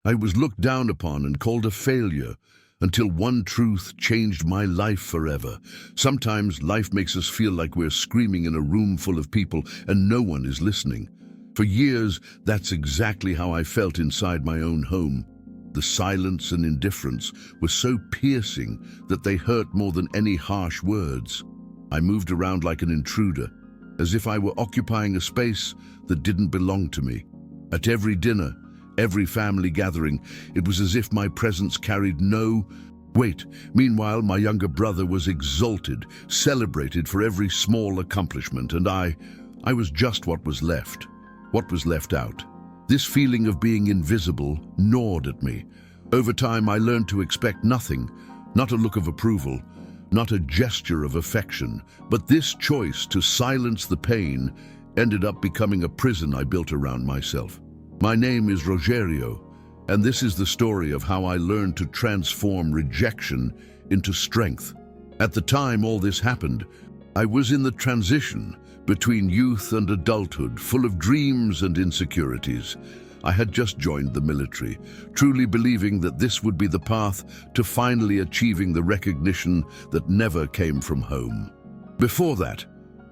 I was looked down upon and called a failure, until one truth changed my life forever. Sometimes life makes us feel like we're screaming in a room full of people and no one is listening. For years, that's exactly how I felt inside my own home. The silence and indifference were so piercing that they hurt more than any harsh words. I moved around like an intruder, as if I were occupying a space that didn't belong to me. At every dinner, every family gathering, it was as if my presence carried no weight. Meanwhile, my younger brother was exalted, celebrated for every small accomplishment, and I was just what was left out. This feeling of being invisible gnawed at me. Over time, I learned to expect nothing, not a look of approval, not a gesture of affection, but this choice to silence the pain ended up becoming a prison I built around myself. My name is Rogerio, and this is the story of how I learned to transform rejection into strength. At the time all this happened, I was in the transition between youth and adulthood, full of dreams and insecurities. I had just joined the military, truly believing that this would be the path to finally achieving the recognition that never came from home. Before that,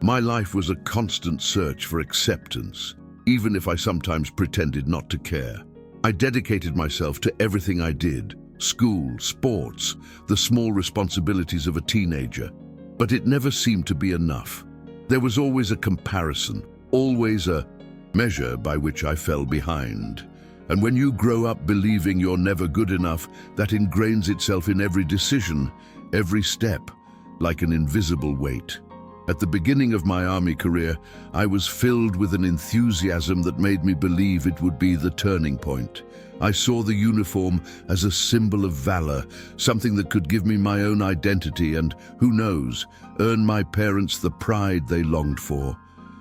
my life was a constant search for acceptance, even if I sometimes pretended not to care. I dedicated myself to everything I did: school, sports, the small responsibilities of a teenager. But it never seemed to be enough. There was always a comparison, always a measure by which I fell behind. And when you grow up believing you're never good enough, that ingrains itself in every decision, every step, like an invisible weight. At the beginning of my army career, I was filled with an enthusiasm that made me believe it would be the turning point. I saw the uniform as a symbol of valor, something that could give me my own identity and, who knows, earn my parents the pride they longed for.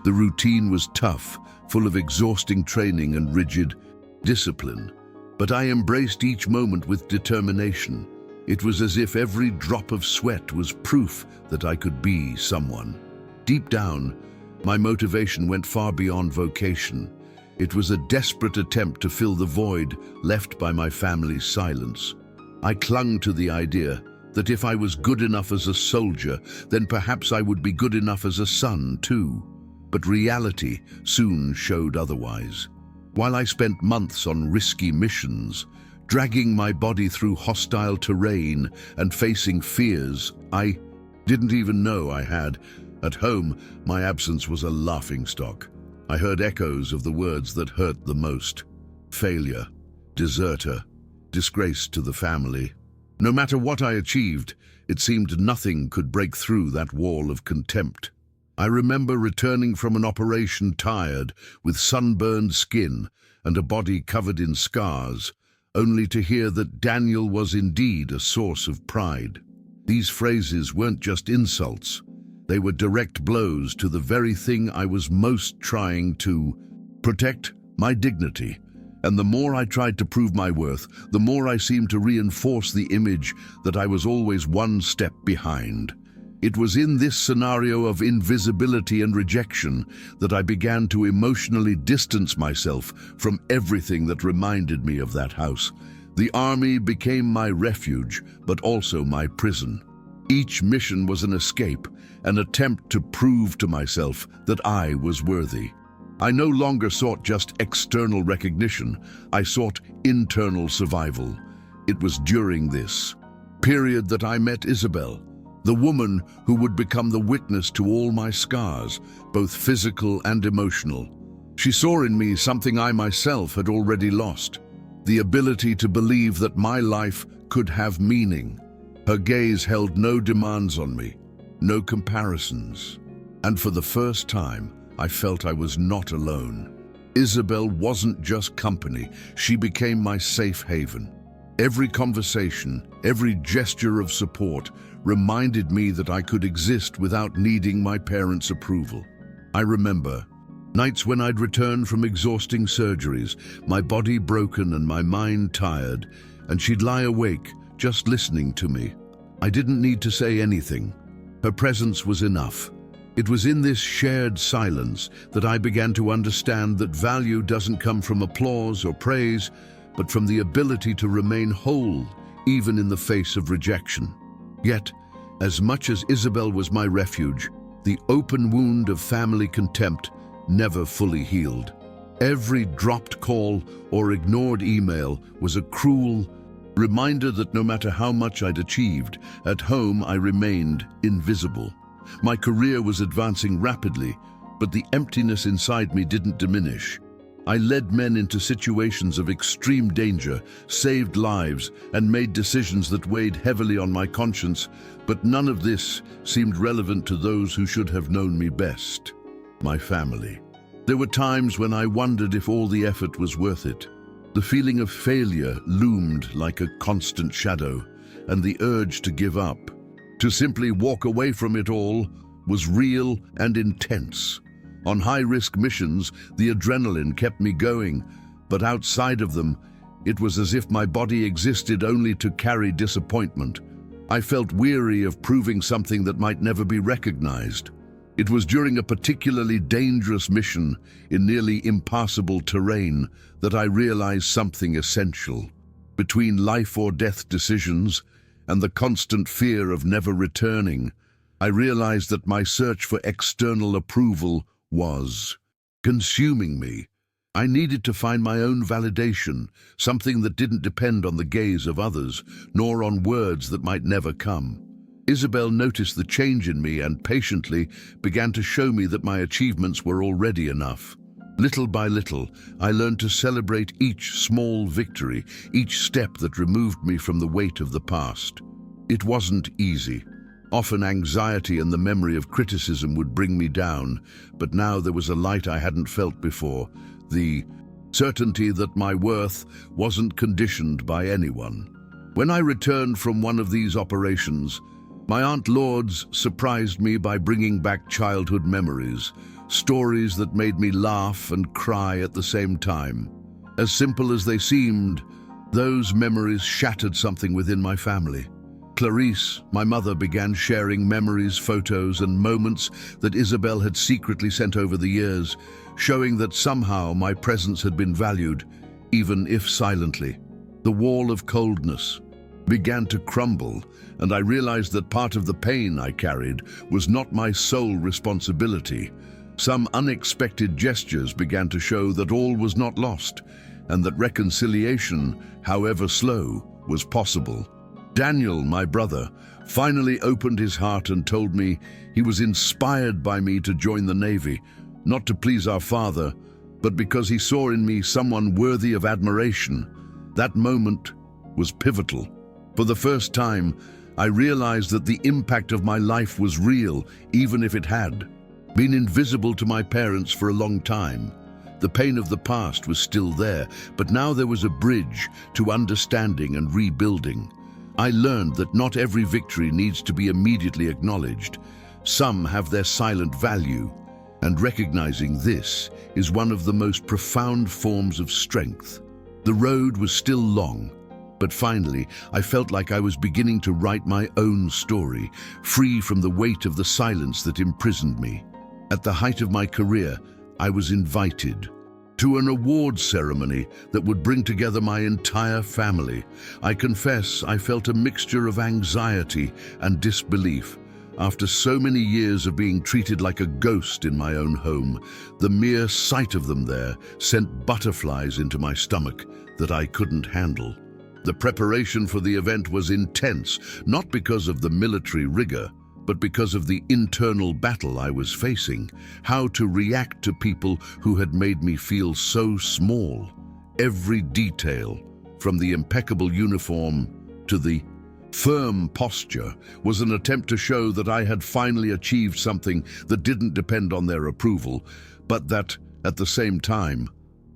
The routine was tough, full of exhausting training and rigid discipline, but I embraced each moment with determination. It was as if every drop of sweat was proof that I could be someone. Deep down, my motivation went far beyond vocation. It was a desperate attempt to fill the void left by my family's silence. I clung to the idea that if I was good enough as a soldier, then perhaps I would be good enough as a son too. But reality soon showed otherwise. While I spent months on risky missions, dragging my body through hostile terrain and facing fears I didn't even know I had, at home, my absence was a laughingstock. I heard echoes of the words that hurt the most: failure, deserter, disgrace to the family. No matter what I achieved, it seemed nothing could break through that wall of contempt. I remember returning from an operation tired, with sunburned skin and a body covered in scars, only to hear that Daniel was indeed a source of pride. These phrases weren't just insults. They were direct blows to the very thing I was most trying to protect: my dignity. And the more I tried to prove my worth, the more I seemed to reinforce the image that I was always one step behind. It was in this scenario of invisibility and rejection that I began to emotionally distance myself from everything that reminded me of that house. The army became my refuge, but also my prison. Each mission was an escape, an attempt to prove to myself that I was worthy. I no longer sought just external recognition. I sought internal survival. It was during this period that I met Isabel, the woman who would become the witness to all my scars, both physical and emotional. She saw in me something I myself had already lost: the ability to believe that my life could have meaning. Her gaze held no demands on me, no comparisons. And for the first time, I felt I was not alone. Isabel wasn't just company, she became my safe haven. Every conversation, every gesture of support reminded me that I could exist without needing my parents' approval. I remember nights when I'd returned from exhausting surgeries, my body broken and my mind tired, and she'd lie awake just listening to me. I didn't need to say anything. Her presence was enough. It was in this shared silence that I began to understand that value doesn't come from applause or praise, but from the ability to remain whole, even in the face of rejection. Yet, as much as Isabel was my refuge, the open wound of family contempt never fully healed. Every dropped call or ignored email was a cruel reminder that no matter how much I'd achieved, at home I remained invisible. My career was advancing rapidly, but the emptiness inside me didn't diminish. I led men into situations of extreme danger, saved lives, and made decisions that weighed heavily on my conscience, but none of this seemed relevant to those who should have known me best: my family. There were times when I wondered if all the effort was worth it. The feeling of failure loomed like a constant shadow, and the urge to give up, to simply walk away from it all, was real and intense. On high-risk missions, the adrenaline kept me going, but outside of them, it was as if my body existed only to carry disappointment. I felt weary of proving something that might never be recognized. It was during a particularly dangerous mission in nearly impassable terrain that I realized something essential. Between life or death decisions and the constant fear of never returning, I realized that my search for external approval was consuming me. I needed to find my own validation, something that didn't depend on the gaze of others, nor on words that might never come. Isabel noticed the change in me and patiently began to show me that my achievements were already enough. Little by little, I learned to celebrate each small victory, each step that removed me from the weight of the past. It wasn't easy. Often anxiety and the memory of criticism would bring me down, but now there was a light I hadn't felt before, the certainty that my worth wasn't conditioned by anyone. When I returned from one of these operations, my Aunt Lourdes surprised me by bringing back childhood memories, stories that made me laugh and cry at the same time. As simple as they seemed, those memories shattered something within my family. Clarice, my mother, began sharing memories, photos, and moments that Isabel had secretly sent over the years, showing that somehow my presence had been valued, even if silently. The wall of coldness began to crumble, and I realized that part of the pain I carried was not my sole responsibility. Some unexpected gestures began to show that all was not lost, and that reconciliation, however slow, was possible. Daniel, my brother, finally opened his heart and told me he was inspired by me to join the Navy, not to please our father, but because he saw in me someone worthy of admiration. That moment was pivotal. For the first time, I realized that the impact of my life was real, even if it had been invisible to my parents for a long time. The pain of the past was still there, but now there was a bridge to understanding and rebuilding. I learned that not every victory needs to be immediately acknowledged. Some have their silent value, and recognizing this is one of the most profound forms of strength. The road was still long, but finally I felt like I was beginning to write my own story, free from the weight of the silence that imprisoned me. At the height of my career, I was invited to an awards ceremony that would bring together my entire family. I confess I felt a mixture of anxiety and disbelief. After so many years of being treated like a ghost in my own home, the mere sight of them there sent butterflies into my stomach that I couldn't handle. The preparation for the event was intense, not because of the military rigor, but because of the internal battle I was facing, how to react to people who had made me feel so small. Every detail, from the impeccable uniform to the firm posture, was an attempt to show that I had finally achieved something that didn't depend on their approval, but that, at the same time,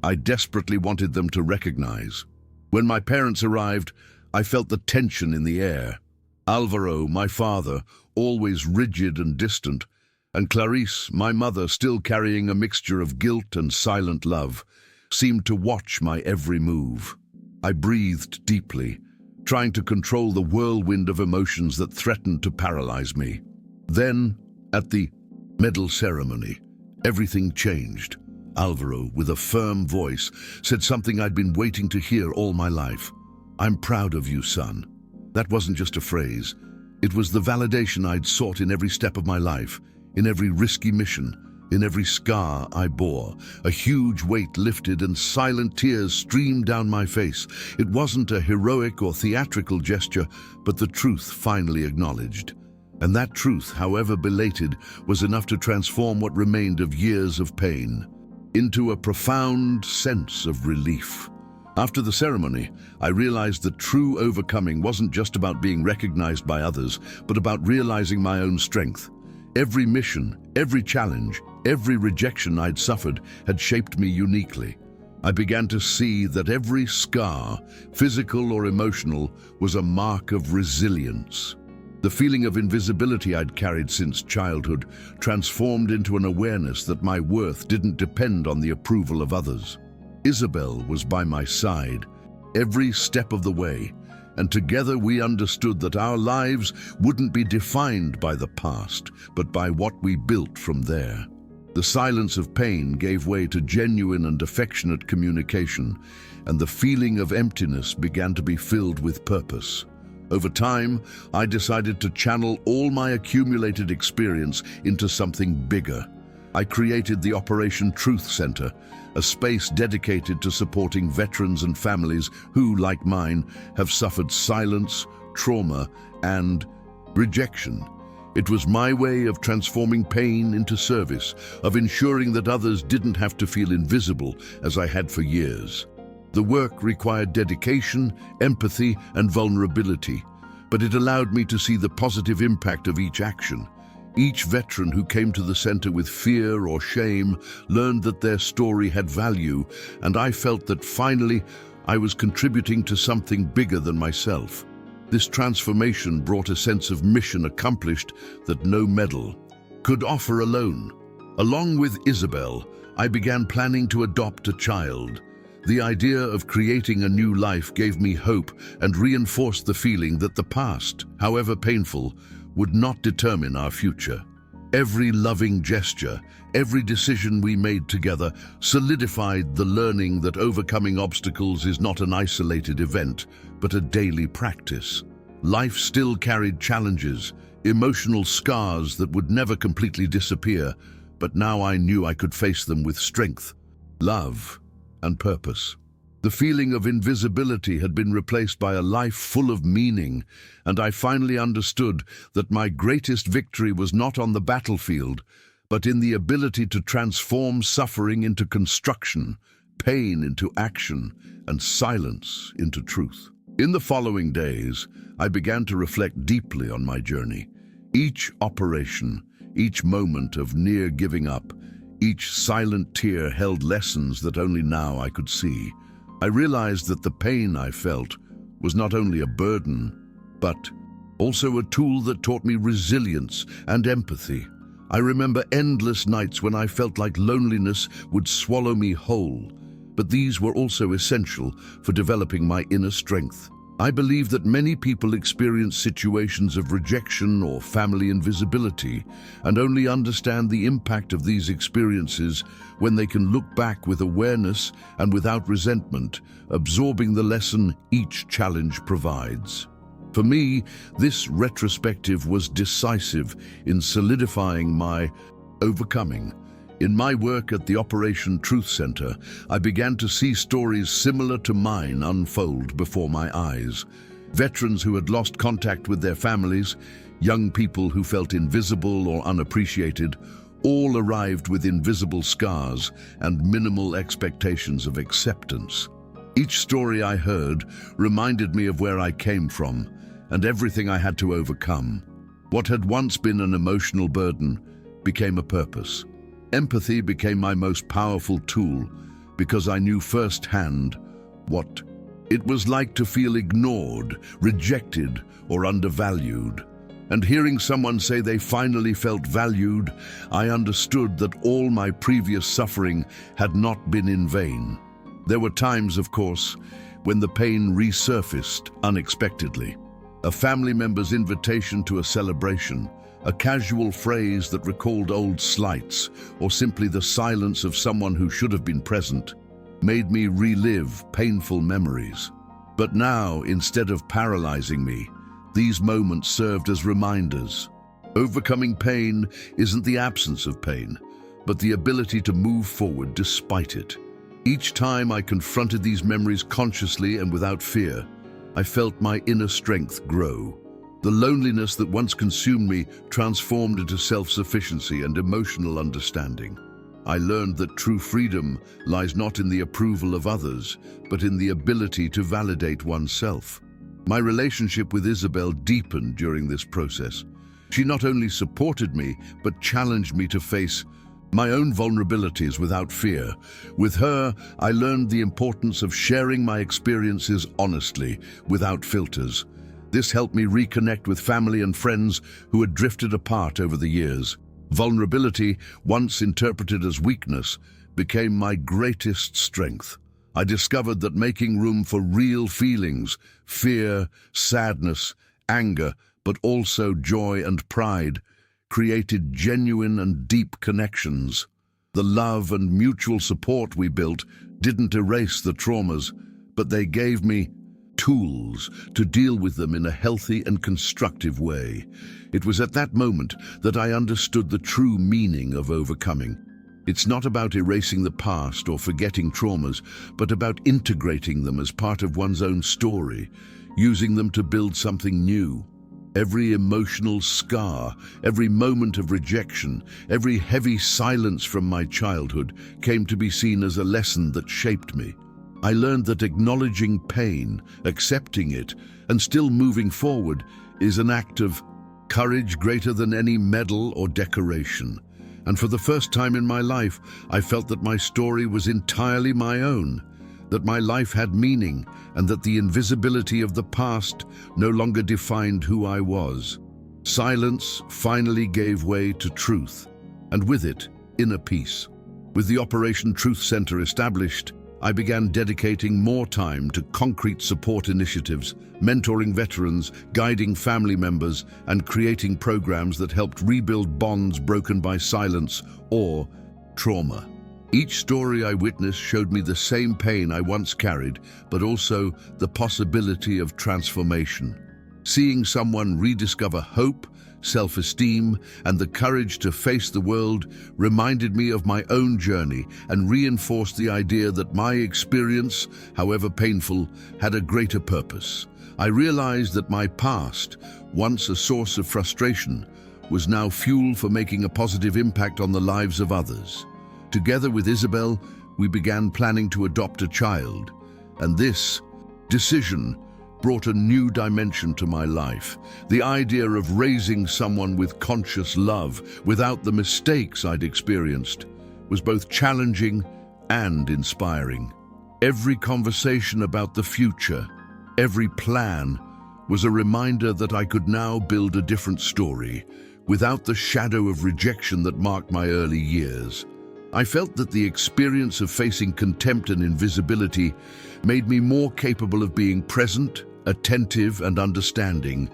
I desperately wanted them to recognize. When my parents arrived, I felt the tension in the air. Alvaro, my father, always rigid and distant, and Clarice, my mother, still carrying a mixture of guilt and silent love, seemed to watch my every move. I breathed deeply, trying to control the whirlwind of emotions that threatened to paralyze me. Then, at the medal ceremony, everything changed. Alvaro, with a firm voice, said something I'd been waiting to hear all my life. "I'm proud of you, son." That wasn't just a phrase. It was the validation I'd sought in every step of my life, in every risky mission, in every scar I bore. A huge weight lifted and silent tears streamed down my face. It wasn't a heroic or theatrical gesture, but the truth finally acknowledged. And that truth, however belated, was enough to transform what remained of years of pain into a profound sense of relief. After the ceremony, I realized that true overcoming wasn't just about being recognized by others, but about realizing my own strength. Every mission, every challenge, every rejection I'd suffered had shaped me uniquely. I began to see that every scar, physical or emotional, was a mark of resilience. The feeling of invisibility I'd carried since childhood transformed into an awareness that my worth didn't depend on the approval of others. Isabel was by my side every step of the way, and together we understood that our lives wouldn't be defined by the past, but by what we built from there. The silence of pain gave way to genuine and affectionate communication, and the feeling of emptiness began to be filled with purpose. Over time, I decided to channel all my accumulated experience into something bigger. I created the Operation Truth Center, a space dedicated to supporting veterans and families who, like mine, have suffered silence, trauma, and rejection. It was my way of transforming pain into service, of ensuring that others didn't have to feel invisible as I had for years. The work required dedication, empathy, and vulnerability, but it allowed me to see the positive impact of each action. Each veteran who came to the center with fear or shame learned that their story had value, and I felt that finally I was contributing to something bigger than myself. This transformation brought a sense of mission accomplished that no medal could offer alone. Along with Isabel, I began planning to adopt a child. The idea of creating a new life gave me hope and reinforced the feeling that the past, however painful, would not determine our future. Every loving gesture, every decision we made together solidified the learning that overcoming obstacles is not an isolated event, but a daily practice. Life still carried challenges, emotional scars that would never completely disappear, but now I knew I could face them with strength, love, and purpose. The feeling of invisibility had been replaced by a life full of meaning, and I finally understood that my greatest victory was not on the battlefield, but in the ability to transform suffering into construction, pain into action, and silence into truth. In the following days, I began to reflect deeply on my journey. Each operation, each moment of near giving up, each silent tear held lessons that only now I could see. I realized that the pain I felt was not only a burden, but also a tool that taught me resilience and empathy. I remember endless nights when I felt like loneliness would swallow me whole, but these were also essential for developing my inner strength. I believe that many people experience situations of rejection or family invisibility and only understand the impact of these experiences when they can look back with awareness and without resentment, absorbing the lesson each challenge provides. For me, this retrospective was decisive in solidifying my overcoming. In my work at the Operation Truth Center, I began to see stories similar to mine unfold before my eyes. Veterans who had lost contact with their families, young people who felt invisible or unappreciated, all arrived with invisible scars and minimal expectations of acceptance. Each story I heard reminded me of where I came from and everything I had to overcome. What had once been an emotional burden became a purpose. Empathy became my most powerful tool because I knew firsthand what it was like to feel ignored, rejected, or undervalued. And hearing someone say they finally felt valued, I understood that all my previous suffering had not been in vain. There were times, of course, when the pain resurfaced unexpectedly. A family member's invitation to a celebration, A casual phrase that recalled old slights, or simply the silence of someone who should have been present, made me relive painful memories. But now, instead of paralyzing me, these moments served as reminders. Overcoming pain isn't the absence of pain, but the ability to move forward despite it. Each time I confronted these memories consciously and without fear, I felt my inner strength grow. The loneliness that once consumed me transformed into self-sufficiency and emotional understanding. I learned that true freedom lies not in the approval of others, but in the ability to validate oneself. My relationship with Isabel deepened during this process. She not only supported me, but challenged me to face my own vulnerabilities without fear. With her, I learned the importance of sharing my experiences honestly, without filters. This helped me reconnect with family and friends who had drifted apart over the years. Vulnerability, once interpreted as weakness, became my greatest strength. I discovered that making room for real feelings, fear, sadness, anger, but also joy and pride, created genuine and deep connections. The love and mutual support we built didn't erase the traumas, but they gave me tools to deal with them in a healthy and constructive way. It was at that moment that I understood the true meaning of overcoming. It's not about erasing the past or forgetting traumas, but about integrating them as part of one's own story, using them to build something new. Every emotional scar, every moment of rejection, every heavy silence from my childhood came to be seen as a lesson that shaped me. I learned that acknowledging pain, accepting it, and still moving forward is an act of courage greater than any medal or decoration. And for the first time in my life, I felt that my story was entirely my own, that my life had meaning, and that the invisibility of the past no longer defined who I was. Silence finally gave way to truth, and with it, inner peace. With the Operation Truth Center established, I began dedicating more time to concrete support initiatives, mentoring veterans, guiding family members, and creating programs that helped rebuild bonds broken by silence or trauma. Each story I witnessed showed me the same pain I once carried, but also the possibility of transformation. Seeing someone rediscover hope, self-esteem, and the courage to face the world reminded me of my own journey and reinforced the idea that my experience, however painful, had a greater purpose. I realized that my past, once a source of frustration, was now fuel for making a positive impact on the lives of others. Together with Isabel, we began planning to adopt a child, and this decision brought a new dimension to my life. The idea of raising someone with conscious love without the mistakes I'd experienced was both challenging and inspiring. Every conversation about the future, every plan, was a reminder that I could now build a different story, without the shadow of rejection that marked my early years. I felt that the experience of facing contempt and invisibility made me more capable of being present, attentive, and understanding,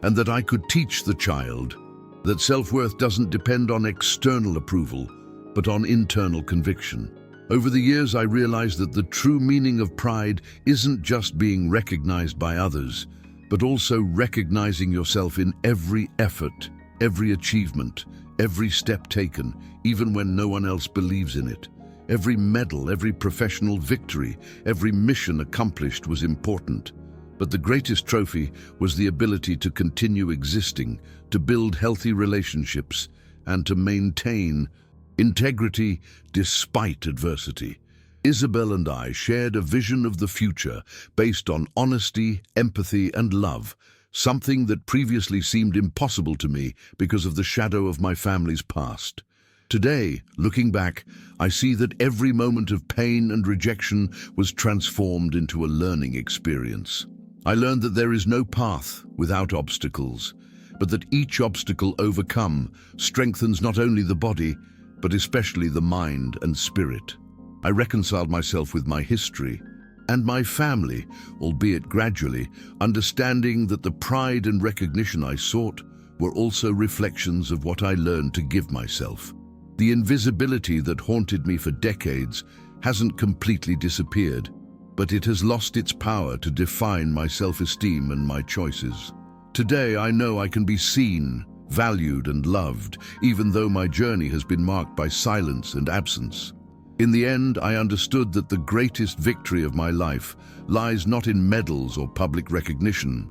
and that I could teach the child that self-worth doesn't depend on external approval, but on internal conviction. Over the years, I realized that the true meaning of pride isn't just being recognized by others, but also recognizing yourself in every effort, every achievement, every step taken, even when no one else believes in it. Every medal, every professional victory, every mission accomplished was important. But the greatest trophy was the ability to continue existing, to build healthy relationships, and to maintain integrity despite adversity. Isabel and I shared a vision of the future based on honesty, empathy, and love, something that previously seemed impossible to me because of the shadow of my family's past. Today, looking back, I see that every moment of pain and rejection was transformed into a learning experience. I learned that there is no path without obstacles, but that each obstacle overcome strengthens not only the body, but especially the mind and spirit. I reconciled myself with my history and my family, albeit gradually, understanding that the pride and recognition I sought were also reflections of what I learned to give myself. The invisibility that haunted me for decades hasn't completely disappeared, but it has lost its power to define my self-esteem and my choices. Today, I know I can be seen, valued, and loved, even though my journey has been marked by silence and absence. In the end, I understood that the greatest victory of my life lies not in medals or public recognition,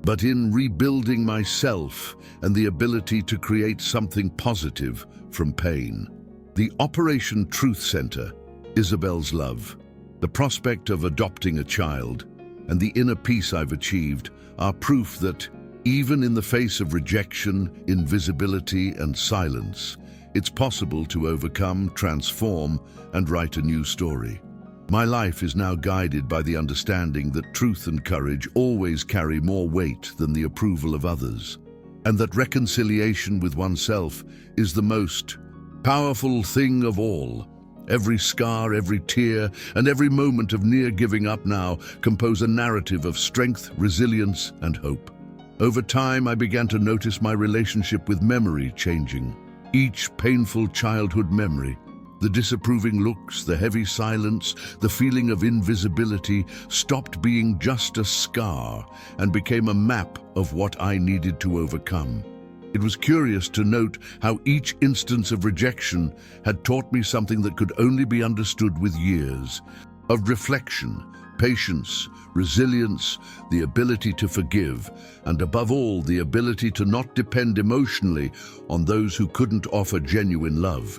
but in rebuilding myself and the ability to create something positive from pain. The Operation Truth Center, Isabel's love, the prospect of adopting a child, and the inner peace I've achieved are proof that, even in the face of rejection, invisibility, and silence, it's possible to overcome, transform, and write a new story. My life is now guided by the understanding that truth and courage always carry more weight than the approval of others, and that reconciliation with oneself is the most powerful thing of all. Every scar, every tear, and every moment of near giving up now compose a narrative of strength, resilience, and hope. Over time, I began to notice my relationship with memory changing. Each painful childhood memory, the disapproving looks, the heavy silence, the feeling of invisibility, stopped being just a scar and became a map of what I needed to overcome. It was curious to note how each instance of rejection had taught me something that could only be understood with years of reflection, patience, resilience, the ability to forgive, and above all, the ability to not depend emotionally on those who couldn't offer genuine love.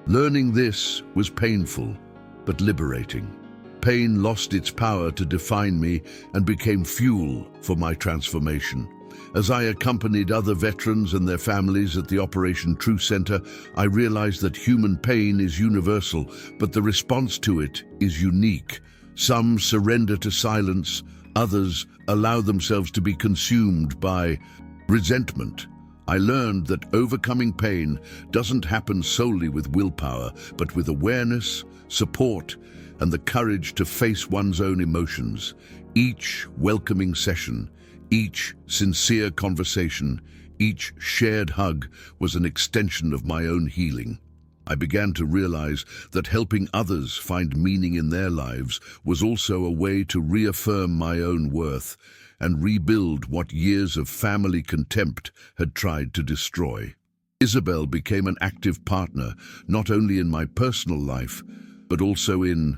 Learning this was painful, but liberating. Pain lost its power to define me and became fuel for my transformation. As I accompanied other veterans and their families at the Operation Truth Center, I realized that human pain is universal, but the response to it is unique. Some surrender to silence, others allow themselves to be consumed by resentment. I learned that overcoming pain doesn't happen solely with willpower, but with awareness, support, and the courage to face one's own emotions. Each welcoming session, each sincere conversation, each shared hug was an extension of my own healing. I began to realize that helping others find meaning in their lives was also a way to reaffirm my own worth and rebuild what years of family contempt had tried to destroy. Isabel became an active partner, not only in my personal life, but also in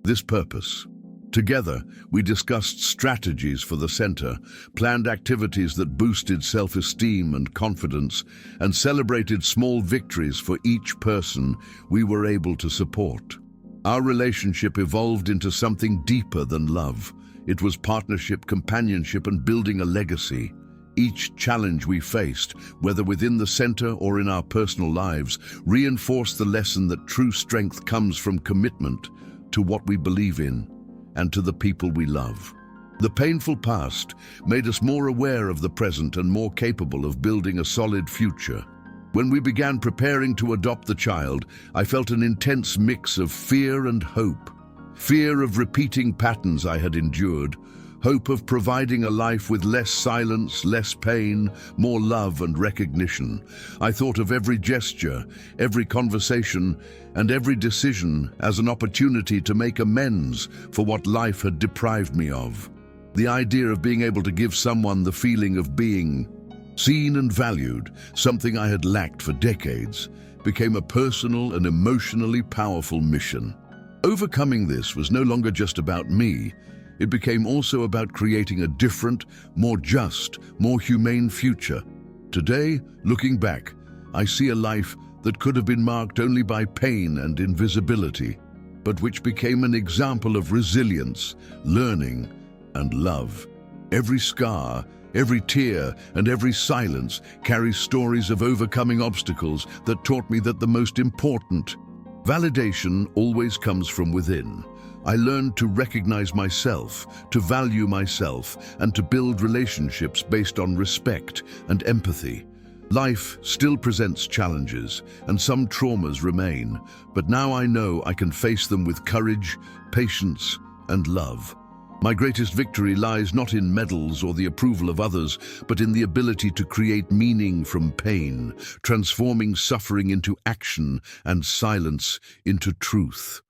this purpose. Together, we discussed strategies for the center, planned activities that boosted self-esteem and confidence, and celebrated small victories for each person we were able to support. Our relationship evolved into something deeper than love. It was partnership, companionship, and building a legacy. Each challenge we faced, whether within the center or in our personal lives, reinforced the lesson that true strength comes from commitment to what we believe in and to the people we love. The painful past made us more aware of the present and more capable of building a solid future. When we began preparing to adopt the child, I felt an intense mix of fear and hope. Fear of repeating patterns I had endured, hope of providing a life with less silence, less pain, more love and recognition. I thought of every gesture, every conversation, and every decision as an opportunity to make amends for what life had deprived me of. The idea of being able to give someone the feeling of being seen and valued, something I had lacked for decades, became a personal and emotionally powerful mission. Overcoming this was no longer just about me. It became also about creating a different, more just, more humane future. Today, looking back, I see a life that could have been marked only by pain and invisibility, but which became an example of resilience, learning, and love. Every scar, every tear, and every silence carries stories of overcoming obstacles that taught me that the most important validation always comes from within. I learned to recognize myself, to value myself, and to build relationships based on respect and empathy. Life still presents challenges, and some traumas remain, but now I know I can face them with courage, patience, and love. My greatest victory lies not in medals or the approval of others, but in the ability to create meaning from pain, transforming suffering into action and silence into truth.